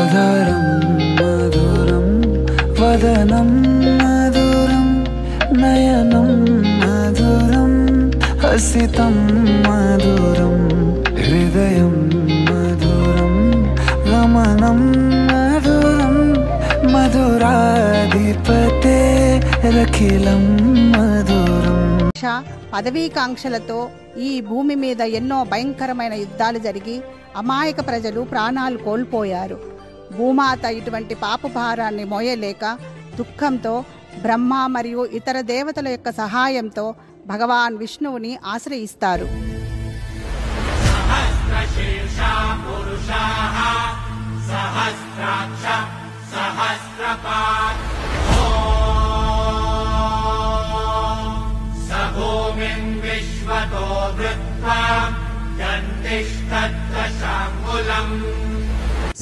అధరం మధురం వదనం మధురం నయనం మధురం హసితం మధురం హృదయం మధురం గమనం మధురం మధురాధిపతే రఖిలం మధురం. పదవీకాంక్షలతో ఈ భూమి మీద ఎన్నో భయంకరమైన యుద్ధాలు జరిగి అమాయక ప్రజలు ప్రాణాలు కోల్పోయారు. భూమాత ఇటువంటి పాప భారాన్ని మోయలేక దుఃఖంతో బ్రహ్మ మరియు ఇతర దేవతల యొక్క సహాయంతో భగవాన్ విష్ణువుని ఆశ్రయిస్తారు.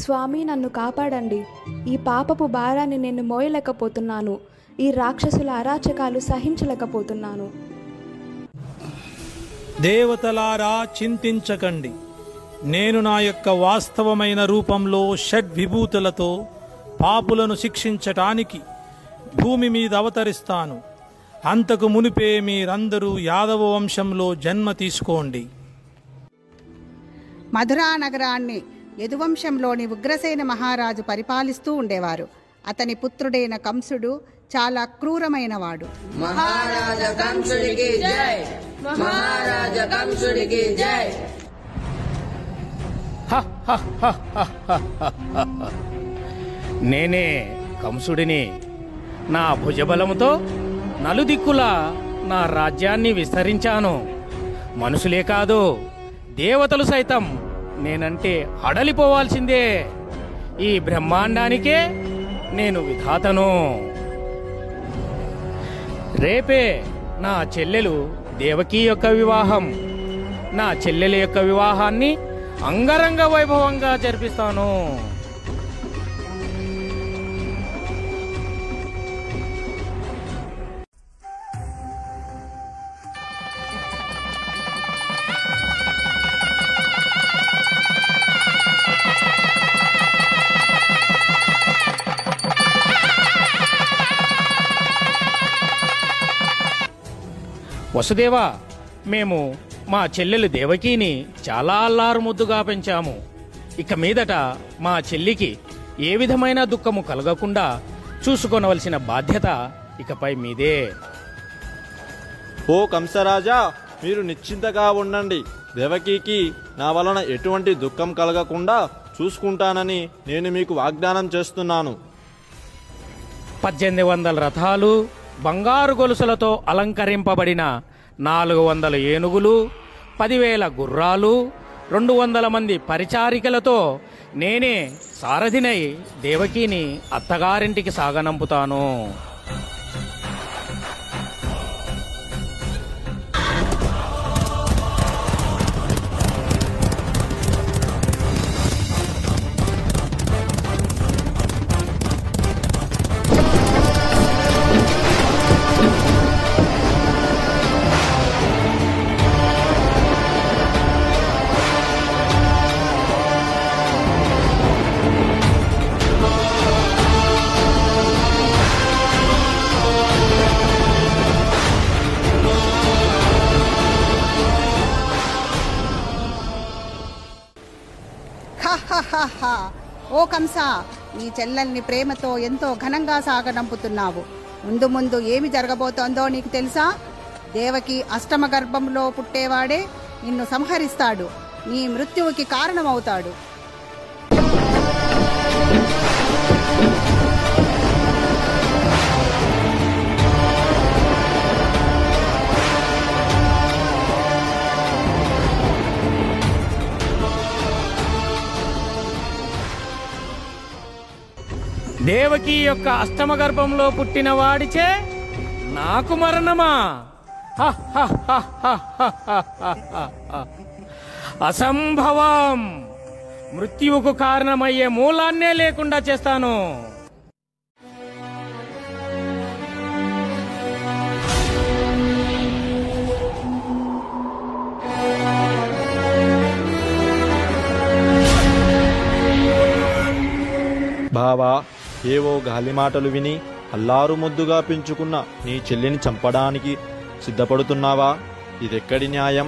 స్వామి, నన్ను కాపాడండి. ఈ పాపపు భారాన్ని నేను మోయలేకపోతున్నాను. ఈ రాక్షసుల అరాచకాలు సహించలేకపోతున్నాను. దేవతలారా, చింతించకండి. నేను నా యొక్క వాస్తవమైన రూపంలో షడ్విభూతులతో పాపులను శిక్షించటానికి భూమి మీద అవతరిస్తాను. అంతకు మునిపే మీరందరూ యాదవ వంశంలో జన్మ తీసుకోండి. మధురా నగరాన్ని యదువంశంలోని ఉగ్రసేన మహారాజు పరిపాలిస్తూ ఉండేవారు. అతని పుత్రుడైన కంసుడు చాలా క్రూరమైనవాడు. మహారాజా కంసుడికి జై, మహారాజా కంసుడికి జై. నేనే కంసుడిని. నా భుజబలముతో నలుదిక్కులా నా రాజ్యాన్ని విస్తరించాను. మనుషులే కాదు, దేవతలు సైతం నేనంటే హడలిపోవాల్సిందే. ఈ బ్రహ్మాండానికే నేను విధాతను. రేపే నా చెల్లెలు దేవకీ యొక్క వివాహం. నా చెల్లెల యొక్క వివాహాన్ని అంగరంగ వైభవంగా జరిపిస్తాను. వసుదేవా, మేము మా చెల్లెలు దేవకీని చాలా అల్లారు ముద్దుగా పెంచాము. ఇక మీదట మా చెల్లికి ఏ విధమైన దుఃఖము కలగకుండా చూసుకొనవలసిన బాధ్యత ఇకపై మీదే. ఓ కంసరాజా, మీరు నిశ్చింతగా ఉండండి. దేవకీకి నా వలన ఎటువంటి దుఃఖం కలగకుండా చూసుకుంటానని నేను మీకు వాగ్దానం చేస్తున్నాను. 1800 రథాలు, బంగారు గొలుసులతో అలంకరింపబడిన 400 ఏనుగులు, 10,000 గుర్రాలు, 200 మంది పరిచారికలతో నేనే సారథినై దేవకీని అత్తగారింటికి సాగనంపుతాను. ఓ కంస, నీ చెల్లెల్ని ప్రేమతో ఎంతో ఘనంగా సాగనంపుతున్నావు. ముందు ముందు ఏమి జరగబోతోందో నీకు తెలుసా? దేవకి అష్టమ గర్భంలో పుట్టేవాడే నిన్ను సంహరిస్తాడు. నీ మృత్యువుకి కారణమవుతాడు. దేవకీ యొక్క అష్టమ గర్భంలో పుట్టిన వాడిచే నాకు మరణమా? అసంభవం. మృత్యువుకు కారణమయ్యే మూలాన్నే లేకుండా చేస్తాను. బావా, ఏవో గాలి మాటలు విని అల్లారు ముద్దుగా పెంచుకున్న నీ చెల్లిని చంపడానికి సిద్ధపడుతున్నావా? ఇదెక్కడి న్యాయం?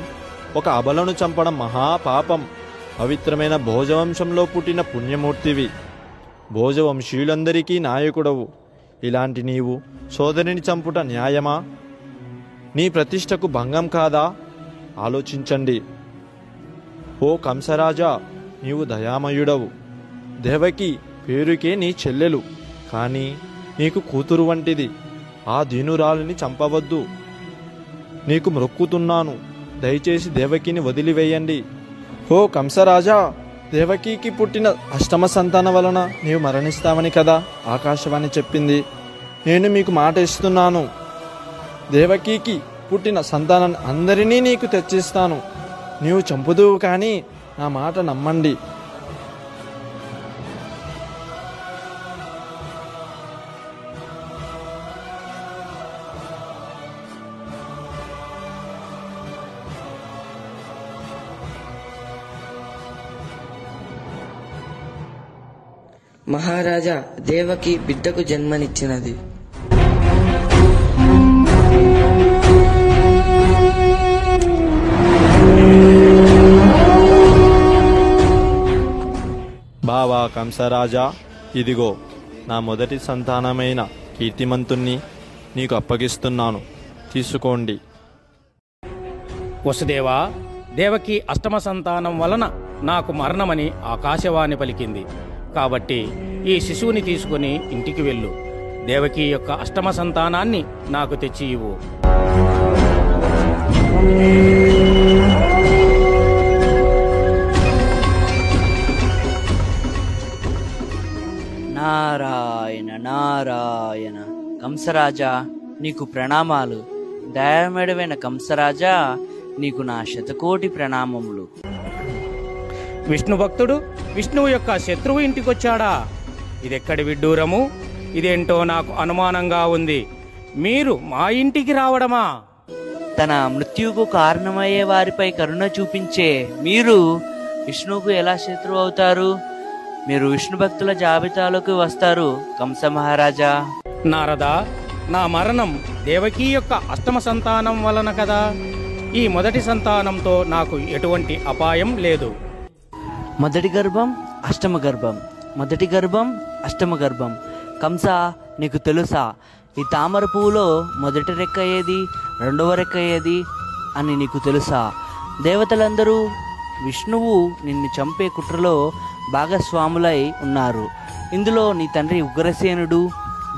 ఒక అబలను చంపడం మహాపాపం. పవిత్రమైన భోజవంశంలో పుట్టిన పుణ్యమూర్తివి. భోజవంశీయులందరికీ నాయకుడవు. ఇలాంటి నీవు సోదరిని చంపుట న్యాయమా? నీ ప్రతిష్టకు భంగం కాదా? ఆలోచించండి. ఓ కంసరాజా, నీవు దయామయుడవు. దేవకి పేరుకే నీ చెల్లెలు, కానీ నీకు కూతురు వంటిది. ఆ దీనురాలిని చంపవద్దు. నీకు మొక్కుతున్నాను, దయచేసి దేవకిని వదిలివేయండి. ఓ కంసరాజా, దేవకీకి పుట్టిన అష్టమ సంతానం వలన నీవు మరణిస్తావని కదా ఆకాశవాణి చెప్పింది. నేను మీకు మాట ఇస్తున్నాను, దేవకీకి పుట్టిన సంతానాన్ని అందరినీ నీకు తెచ్చిస్తాను. నీవు చంపుదువు, కానీ నా మాట నమ్మండి. మహారాజా, దేవకి బిడ్డకు జన్మనిచ్చినది. బావా కంసరాజా, ఇదిగో నా మొదటి సంతానమైన కీర్తిమంతుణ్ణి నీకు అప్పగిస్తున్నాను, తీసుకోండి. వసుదేవా, దేవకి అష్టమ సంతానం వలన నాకు మరణమని ఆకాశవాణి పలికింది. కాబట్టి ఈ శిశువుని తీసుకుని ఇంటికి వెళ్ళు. దేవకి యొక్క అష్టమ సంతానాన్ని నాకు తెచ్చి ఇవ్వు. నారాయణ నారాయణ. కంసరాజా, నీకు ప్రణామాలు. దయామేడవైన కంసరాజా, నీకు నా శతకోటి ప్రణామములు. విష్ణు భక్తుడు విష్ణువు యొక్క శత్రువు ఇంటికొచ్చాడా? ఇదెక్కడి విడ్డూరము? ఇదేంటో నాకు అనుమానంగా ఉంది. మీరు మా ఇంటికి రావడమా? తన మృత్యువుకు కారణమయ్యే వారిపై కరుణ చూపించే మీరు విష్ణువుకు ఎలా శత్రువు అవుతారు? మీరు విష్ణు భక్తుల జాబితాలోకి వస్తారు కంస మహారాజా. నారదా, నా మరణం దేవకీ యొక్క అష్టమ సంతానం వలన కదా. ఈ మొదటి సంతానంతో నాకు ఎటువంటి అపాయం లేదు. మొదటి గర్భం అష్టమ గర్భం, మొదటి గర్భం అష్టమ గర్భం. కంస, నీకు తెలుసా ఈ తామర పువ్వులో మొదటి రెక్క ఏది, రెండవ రెక్క ఏది అని నీకు తెలుసా? దేవతలందరూ విష్ణువు నిన్ను చంపే కుట్రలో భాగస్వాములై ఉన్నారు. ఇందులో నీ తండ్రి ఉగ్రసేనుడు,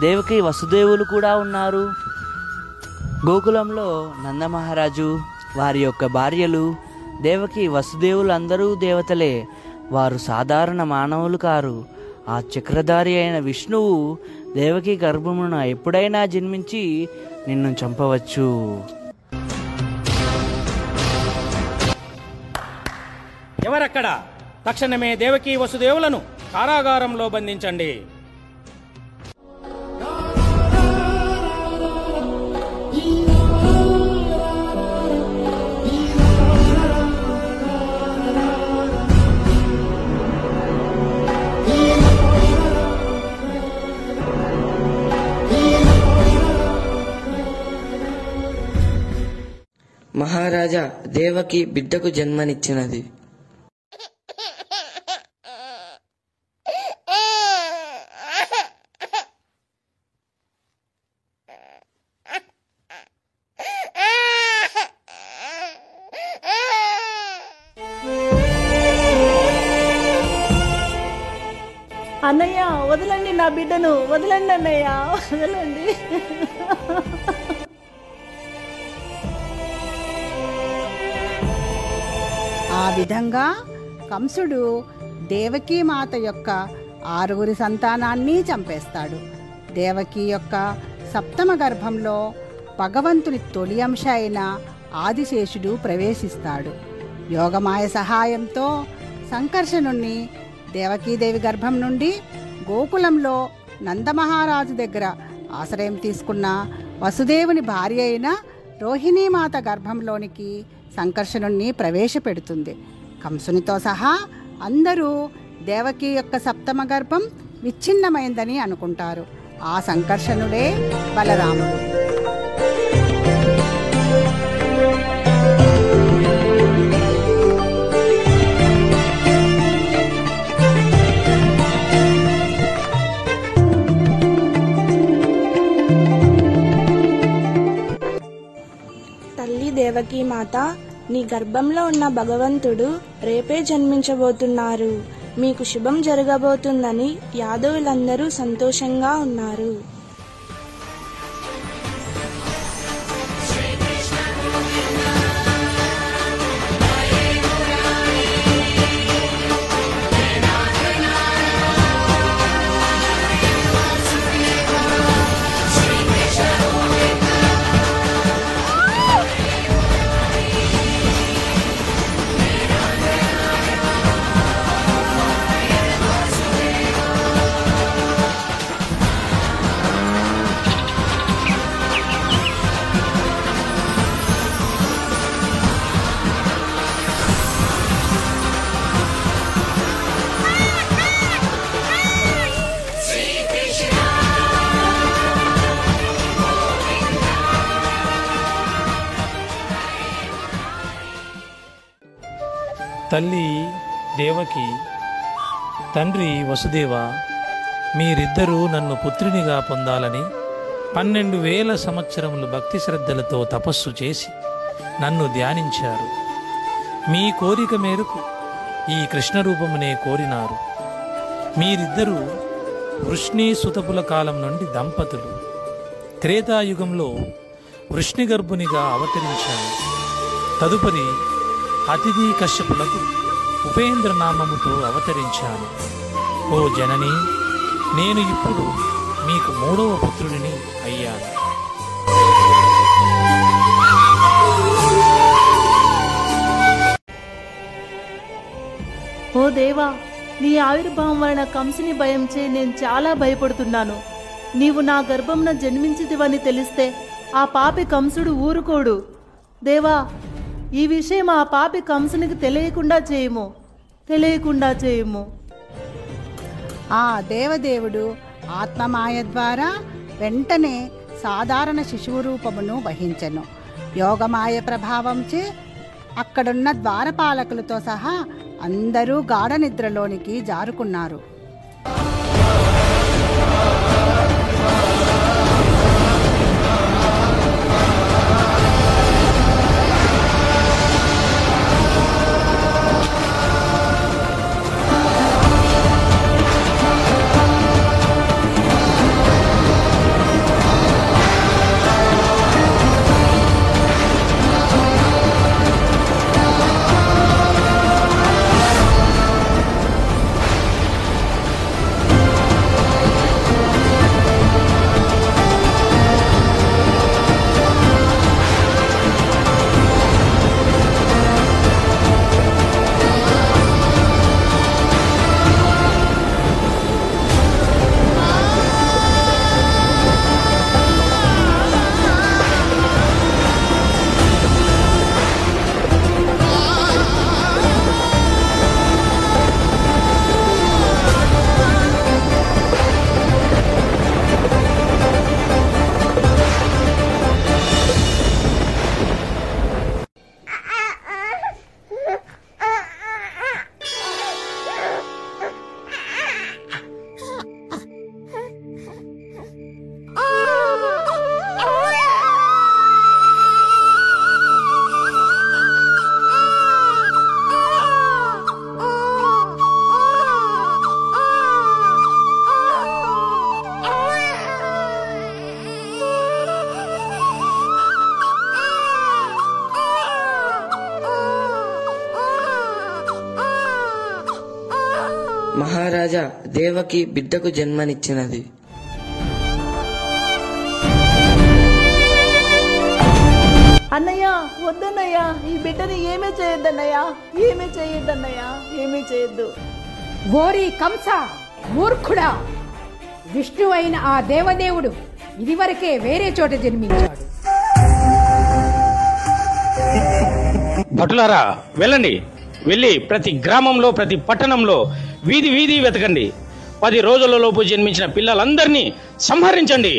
దేవకి వసుదేవులు కూడా ఉన్నారు. గోకులంలో నందమహారాజు, వారి యొక్క భార్యలు, దేవకి వసుదేవులు అందరూ దేవతలే. వారు సాధారణ మానవులు కారు. ఆ చక్రధారి అయిన విష్ణువు దేవకి గర్భమున ఎప్పుడైనా జన్మించి నిన్ను చంపవచ్చు. ఎవరక్కడ? తక్షణమే దేవకీ వసుదేవులను కారాగారంలో బంధించండి. మహారాజా, దేవకి బిడ్డకు జన్మనిచ్చినది. అన్నయ్య, వదలండి నా బిడ్డను, వదలండి అన్నయ్య, వదలండి. ఆ విధంగా కంసుడు దేవకీ మాత యొక్క 6 సంతానాన్ని చంపేస్తాడు. దేవకీ యొక్క సప్తమ గర్భంలో భగవంతుని తొలి అంశ అయిన ఆదిశేషుడు ప్రవేశిస్తాడు. యోగమాయ సహాయంతో సంకర్షణుణ్ణి దేవకీదేవి గర్భం నుండి గోకులంలో నందమహారాజు దగ్గర ఆశ్రయం తీసుకున్న వసుదేవుని భార్య అయిన రోహిణీమాత గర్భంలోనికి సంకర్షణుణ్ణి ప్రవేశపెడుతుంది. కంసునితో సహా అందరూ దేవకీ యొక్క సప్తమ గర్భం విచ్ఛిన్నమైందని అనుకుంటారు. ఆ సంకర్షణుడే బలరాముడు. తల్లి దేవకీ మాత, నీ గర్భంలో ఉన్న భగవంతుడు రేపే జన్మించబోతున్నారు. మీకు శుభం జరగబోతుందని యాదవులందరూ సంతోషంగా ఉన్నారు. తల్లి దేవకి, తండ్రి వసుదేవ, మీరిద్దరూ నన్ను పుత్రునిగా పొందాలని 12,000 సంవత్సరములు భక్తి శ్రద్ధలతో తపస్సు చేసి నన్ను ధ్యానించారు. మీ కోరిక మేరకు ఈ కృష్ణరూపమునే కోరినారు. మీరిద్దరూ వృష్ణి సుతపుల కాలం నుండి దంపతులు. త్రేతాయుగంలో వృష్ణిగర్భునిగా అవతరించాను. తదుపరి అతిథి కశ్యపులకు ఉపేంద్ర నామముతో అవతరించాను. ఓ జనని, నేను ఇప్పుడు మీకు 3వ పుత్రుడిని అయ్యాను. ఓ దేవా, నీ ఆవిర్భావం వలన కంసుని భయంచే నేను చాలా భయపడుతున్నాను. నీవు నా గర్భంన జన్మించితివని తెలిస్తే ఆ పాపి కంసుడు ఊరుకోడు. దేవా, ఈ విషయం ఆ పాపి కంసునికి తెలియకుండా చేయము. ఆ దేవదేవుడు ఆత్మమాయ ద్వారా వెంటనే సాధారణ శిశువు రూపమును వహించెను. యోగమాయ ప్రభావంచే అక్కడున్న ద్వారపాలకులతో సహా అందరూ గాఢ నిద్రలోనికి జారుకున్నారు. మహారాజా, దేవకి బిడ్డకు జన్మనిచ్చినది. అన్నయ్య, వద్దన్నయ్య, ఈ బిడ్డని ఏమీ చేయొద్దన్నయ్యా, ఏమీ చేయొద్దు. ఓరి కంస, మూర్ఖుడా! విష్ణు అయిన ఆ దేవదేవుడు ఇదివరకే వేరే చోట జన్మించాడు. భటులారా, వెళ్ళండి. వెళ్ళి ప్రతి గ్రామంలో, ప్రతి పట్టణంలో, వీధి వీధి వెతకండి. 10 రోజులలోపు జన్మించిన పిల్లలందరినీ సంహరించండి.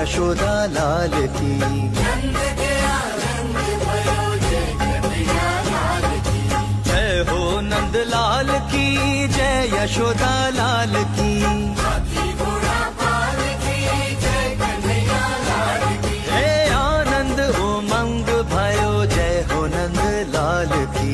यशोदा लाल की जय हो नंद लाल की जय यशोदा लाल की हे आनंद उमंग भयो जय हो नंद लाल की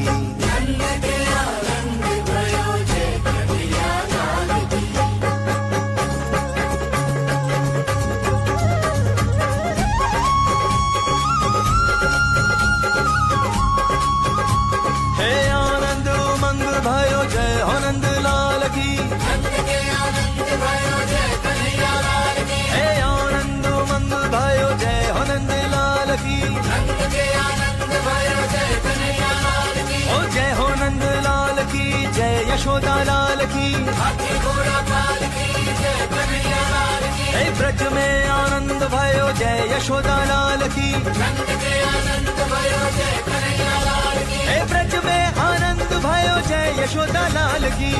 यशोदा लाल की जय ब्रज में आनंद भयो जय यशोदा लाल की हे ब्रज में आनंद भयो जय यशोदा लाल की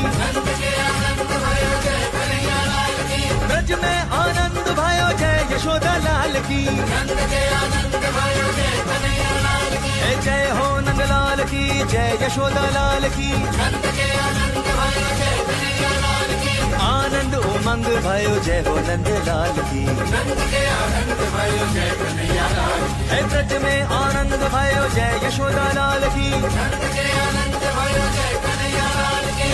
ब्रज में आनंद भयो जय यशोदा लाल की जय हो नंदलाल की जय यशोदा लाल की आनंद उमंग भयो जय हो नंदलाल की हे ब्रज में आनंद भयो जय यशोदा लाल की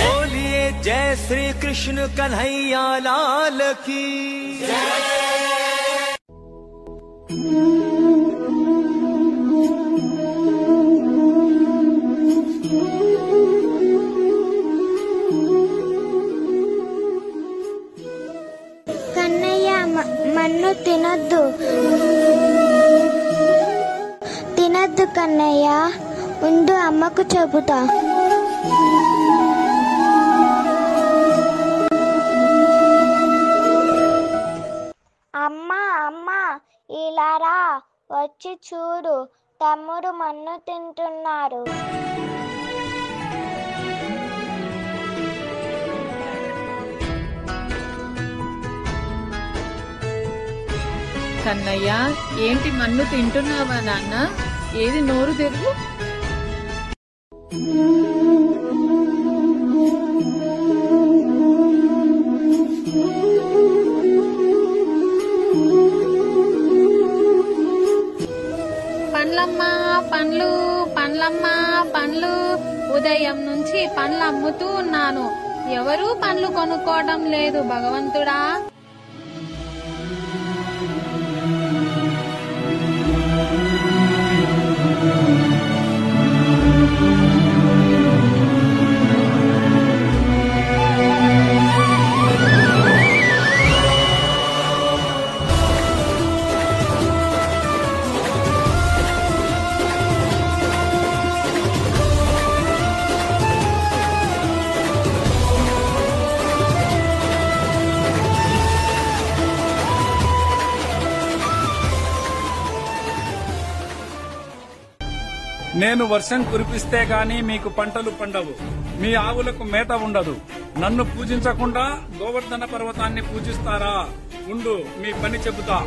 बोलिए जय श्री कृष्ण कन्हैया लाल की మన్ను తినద్దు కన్నయ్య, ఉండు అమ్మకు చెబుతా. అమ్మా అమ్మా ఇలారా, వచ్చి చూడు, తమ్ముడు మన్ను తింటున్నారు. కన్నయ్య, ఏంటి మన్ను తింటున్నావా నాన్న? ఏది నోరు తెరువు. పండ్లమ్మా పండ్లు, పండ్లమ్మా పండ్లు. ఉదయం నుంచి పండ్లు అమ్ముతూ ఉన్నాను, ఎవరూ పండ్లు కొనుక్కోవడం లేదు భగవంతుడా. నేను వర్షం కురిపిస్తే గాని మీకు పంటలు పండవు, మీ ఆవులకు మేత ఉండదు. నన్ను పూజించకుండా గోవర్ధన పర్వతాన్ని పూజిస్తారా? ఉండు, మీ పని చెబుతా.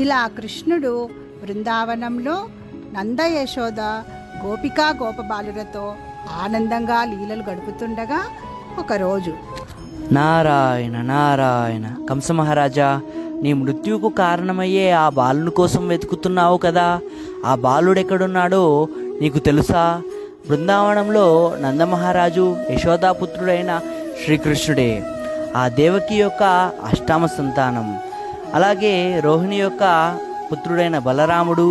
ఇలా కృష్ణుడు బృందావనంలో నంద యశోద గోపికా గోపబాలులతో ఆనందంగా లీలలు గడుపుతుండగా ఒకరోజు నారాయణ నారాయణ కంస మహారాజా, నీ మృత్యువుకు కారణమయ్యే ఆ బాలుని కోసం వెతుకుతున్నావు కదా, ఆ బాలుడెక్కడున్నాడో నీకు తెలుసా? బృందావనంలో నందమహారాజు యశోదాపుత్రుడైన శ్రీకృష్ణుడే, ఆ దేవకి యొక్క అష్టామ సంతానం. అలాగే రోహిణి యొక్క పుత్రుడైన బలరాముడు,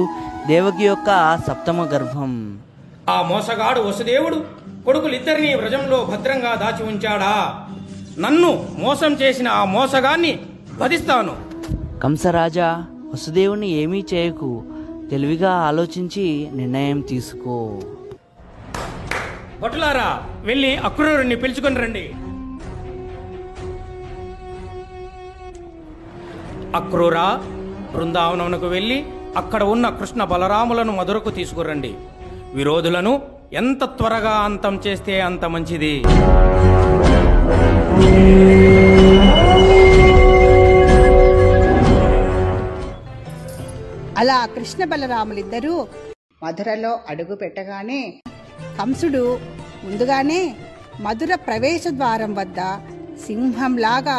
దేవకి యొక్క సప్తమ గర్భం. ఆ మోసగాడు వసుదేవుడు కొడుకులిద్దరినీ వ్రజంలో భద్రంగా దాచి ఉంచాడా? నన్ను మోసం చేసిన ఆ మోసగాన్ని వధిస్తాను. కంసరాజా, వసుదేవుని ఏమీ చేయకు, తెలివిగా ఆలోచించి నిర్ణయం తీసుకో. భటులారా, వెళ్ళి అక్రూరుణ్ణి పిలుచుకొని రండి. అక్రూరా, బృందావనమునకు వెళ్ళి అక్కడ ఉన్న కృష్ణ బలరాములను మధురకు తీసుకురండి. విరోధులను ఎంత త్వరగా అంతం చేస్తే అంత మంచిది. అలా కృష్ణ బలరాములిద్దరూ మధురలో అడుగు పెట్టగానే కంసుడు ముందుగానే మధుర ప్రవేశ ద్వారం వద్ద సింహంలాగా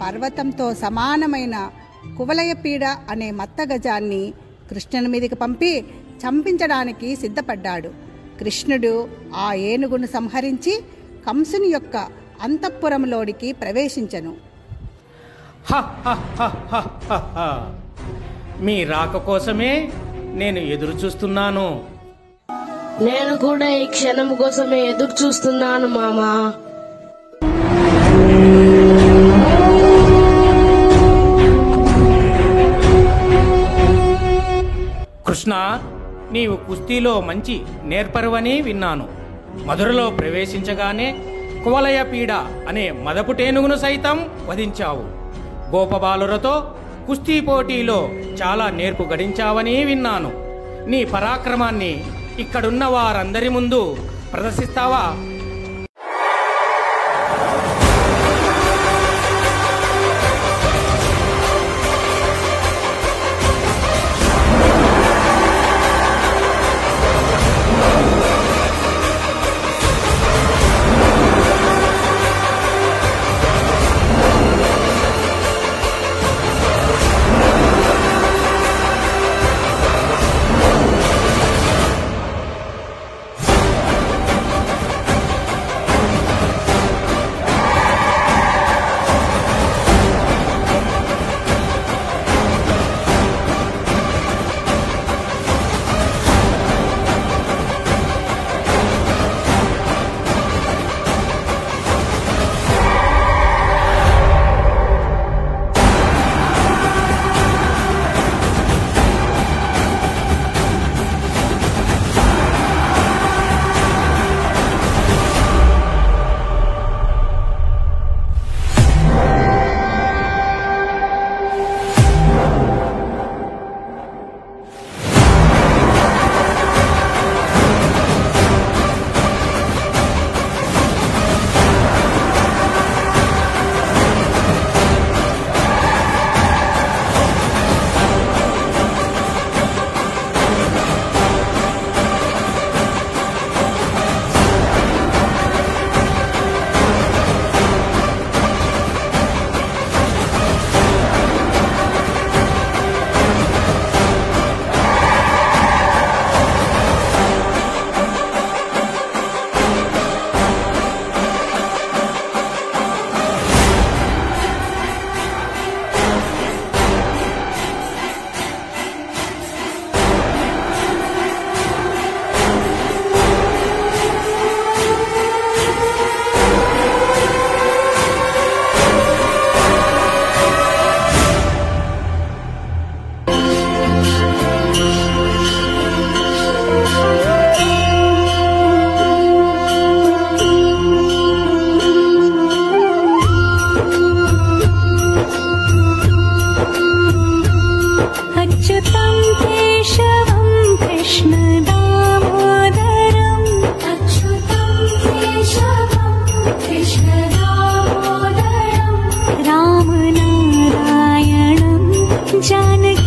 పర్వతంతో సమానమైన కువలయపీడ అనే మత్తగజాన్ని కృష్ణుని మీదకి పంపి చంపించడానికి సిద్ధపడ్డాడు. కృష్ణుడు ఆ ఏనుగును సంహరించి కంసుని యొక్క అంతఃపురంలోనికి ప్రవేశించెను. మీ రాక కోసమే నేను ఎదురు చూస్తున్నాను. నేను కూడా ఈ క్షణం కోసమే ఎదురు చూస్తున్నాను మామా. కృష్ణ, నీవు కుస్తీలో మంచి నేర్పరువని విన్నాను. మధురలో ప్రవేశించగానే కువలయపీడ అనే మదపుటేనుగును సైతం వధించావు. గోపబాలురతో కుస్తీ పోటీలో చాలా నేర్పు గడించావని విన్నాను. నీ పరాక్రమాన్ని ఇక్కడున్న వారందరి ముందు ప్రదర్శిస్తావా? जानकी